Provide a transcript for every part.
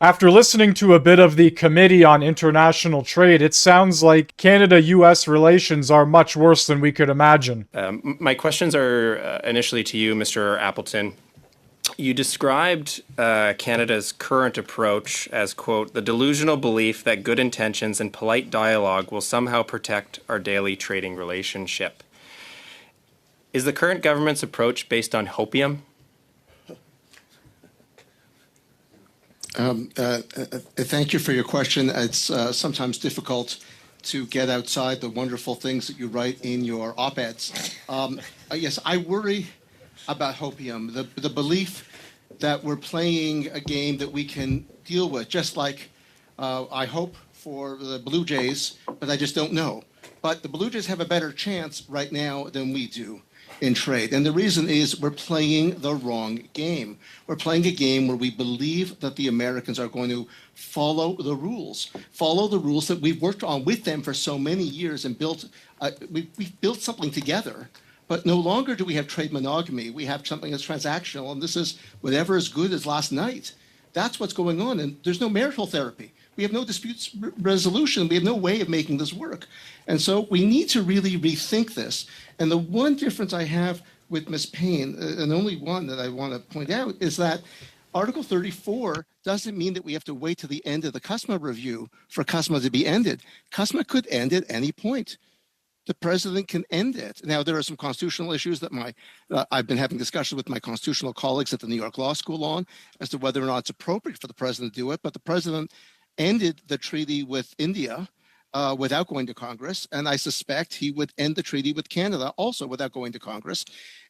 After listening to a bit of the Committee on International Trade, it sounds like Canada-US relations are much worse than we could imagine. My questions are initially to you, Mr. Appleton. You described Canada's current approach as, quote, the delusional belief that good intentions and polite dialogue will somehow protect our daily trading relationship. Is the current government's approach based on hopium? Thank you for your question. It's sometimes difficult to get outside the wonderful things that you write in your op-eds. Yes, I worry about hopium, the belief that we're playing a game that we can deal with, just like I hope for the Blue Jays, but I just don't know. But the Blue Jays have a better chance right now than we do in trade. And the reason is we're playing the wrong game. We're playing a game where we believe that the Americans are going to follow the rules that we've worked on with them for so many years and built. We've built something together. But no longer do we have trade monogamy. We have something that's transactional, and this is whatever is good as last night. That's what's going on, and there's no marital therapy. We have no disputes resolution. We have no way of making this work. And so we need to really rethink this. And the one difference I have with Ms. Payne, and only one that I want to point out, is that Article 34 doesn't mean that we have to wait to the end of the CUSMA review for CUSMA to be ended. CUSMA could end at any point. The president can end it. Now, there are some constitutional issues that I've been having discussions with my constitutional colleagues at the New York Law School on as to whether or not it's appropriate for the president to do it. But the president ended the treaty with India without going to Congress, and I suspect he would end the treaty with Canada also without going to Congress.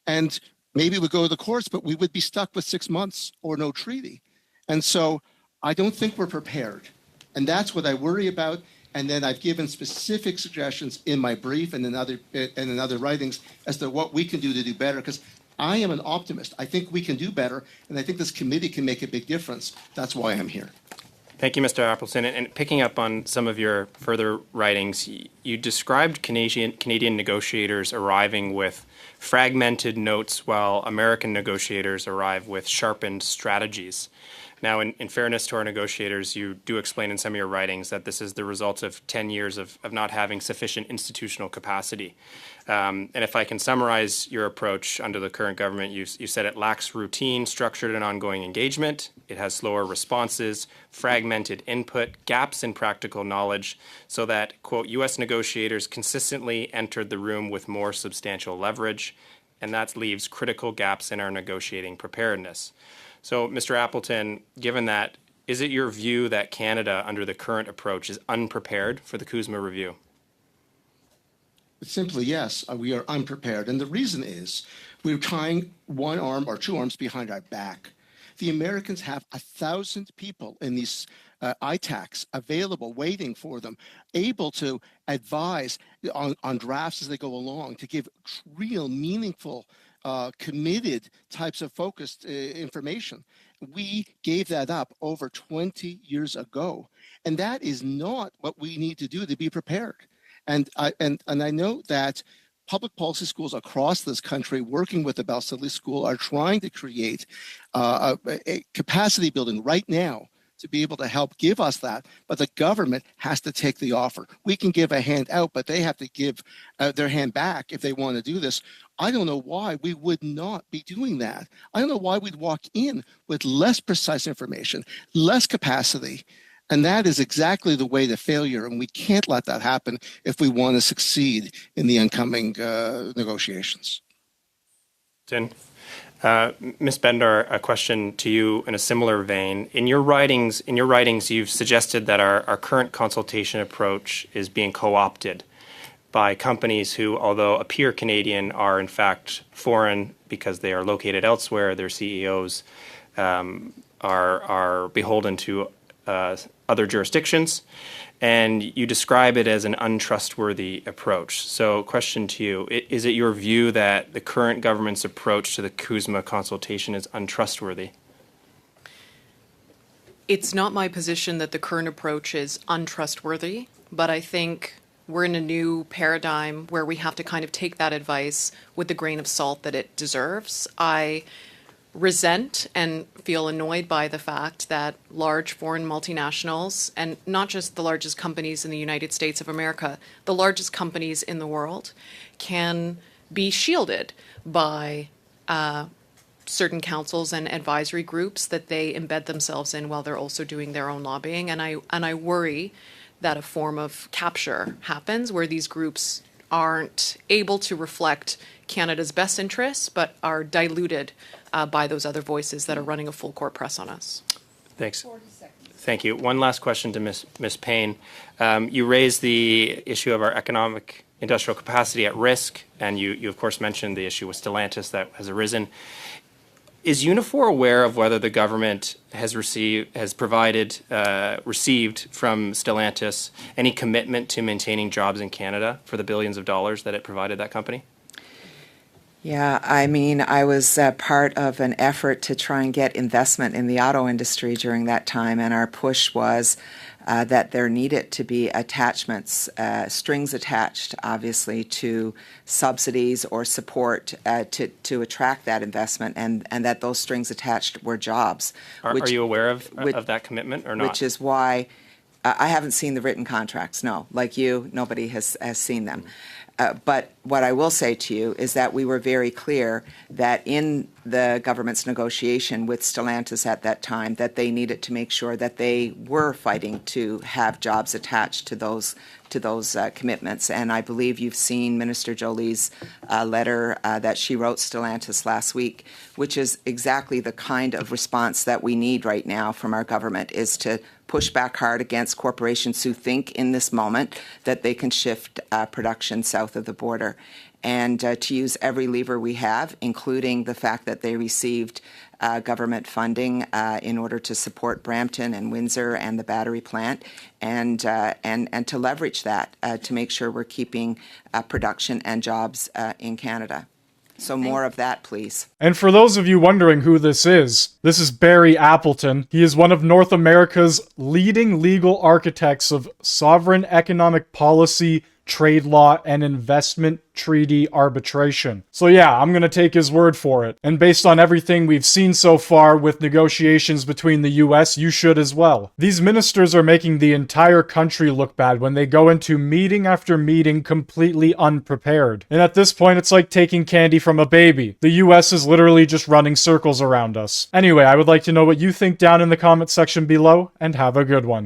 And maybe we'd go to the courts, but we would be stuck with 6 months or no treaty. And so I don't think we're prepared. And that's what I worry about. And then I've given specific suggestions in my brief and in other writings as to what we can do to do better, because I am an optimist. I think we can do better, and I think this committee can make a big difference. That's why I'm here. Thank you, Mr. Appleton. And picking up on some of your further writings, you described Canadian negotiators arriving with fragmented notes while American negotiators arrive with sharpened strategies. Now, in fairness to our negotiators, you do explain in some of your writings that this is the result of 10 years of not having sufficient institutional capacity. And if I can summarize your approach under the current government, you said it lacks routine, structured, and ongoing engagement. It has slower responses, fragmented input, gaps in practical knowledge, so that, quote, U.S. negotiators consistently entered the room with more substantial leverage, and that leaves critical gaps in our negotiating preparedness. So, Mr. Appleton, given that, is it your view that Canada, under the current approach, is unprepared for the CUSMA review? Simply, yes, we are unprepared. And the reason is we're tying one arm or two arms behind our back. The Americans have 1,000 people in these ITACs available, waiting for them, able to advise on drafts as they go along, to give real, meaningful, committed types of focused information. We gave that up over 20 years ago. And that is not what we need to do to be prepared. And I know that public policy schools across this country, working with the Balsillie School, are trying to create a capacity building right now to be able to help give us that. But the government has to take the offer. We can give a hand out, but they have to give their hand back if they want to do this. I don't know why we would not be doing that. I don't know why we'd walk in with less precise information, less capacity. And that is exactly the way to failure, and we can't let that happen if we want to succeed in the incoming negotiations. Ms. Bender, a question to you in a similar vein. In your writings, you've suggested that our current consultation approach is being co-opted by companies who, although appear Canadian, are in fact foreign because they are located elsewhere. Their CEOs are beholden to other jurisdictions, and you describe it as an untrustworthy approach. So, question to you, is it your view that the current government's approach to the CUSMA consultation is untrustworthy? It's not my position that the current approach is untrustworthy, but I think we're in a new paradigm where we have to kind of take that advice with the grain of salt that it deserves. I resent and feel annoyed by the fact that large foreign multinationals, and not just the largest companies in the United States of America, the largest companies in the world, can be shielded by certain councils and advisory groups that they embed themselves in while they're also doing their own lobbying. And I worry that a form of capture happens where these groups aren't able to reflect Canada's best interests, but are diluted by those other voices that are running a full court press on us. Thanks. Thank you. One last question to Ms. Payne. You raised the issue of our economic industrial capacity at risk, and you of course mentioned the issue with Stellantis that has arisen. Is Unifor aware of whether the government has received from Stellantis any commitment to maintaining jobs in Canada for the billions of dollars that it provided that company? Yeah, I mean, I was part of an effort to try and get investment in the auto industry during that time, and our push was that there needed to be attachments, strings attached, obviously, to subsidies or support to attract that investment, and that those strings attached were jobs. Are you aware of that commitment or not? Which is why I haven't seen the written contracts, no. Like you, nobody has seen them. But what I will say to you is that we were very clear that in the government's negotiation with Stellantis at that time, that they needed to make sure that they were fighting to have jobs attached to those commitments. And I believe you've seen Minister Jolie's letter that she wrote Stellantis last week, which is exactly the kind of response that we need right now from our government, is to push back hard against corporations who think in this moment that they can shift production south of the border, and to use every lever we have, including the fact that they received government funding in order to support Brampton and Windsor and the battery plant, and to leverage that to make sure we're keeping production and jobs in Canada. So more of that, please. And for those of you wondering who this is Barry Appleton. He is one of North America's leading legal architects of sovereign economic policy, trade law, and investment treaty arbitration. So yeah, I'm gonna take his word for it. And based on everything we've seen so far with negotiations between the US, you should as well. These ministers are making the entire country look bad when they go into meeting after meeting completely unprepared. And at this point, it's like taking candy from a baby. The US is literally just running circles around us. Anyway, I would like to know what you think down in the comment section below, and have a good one.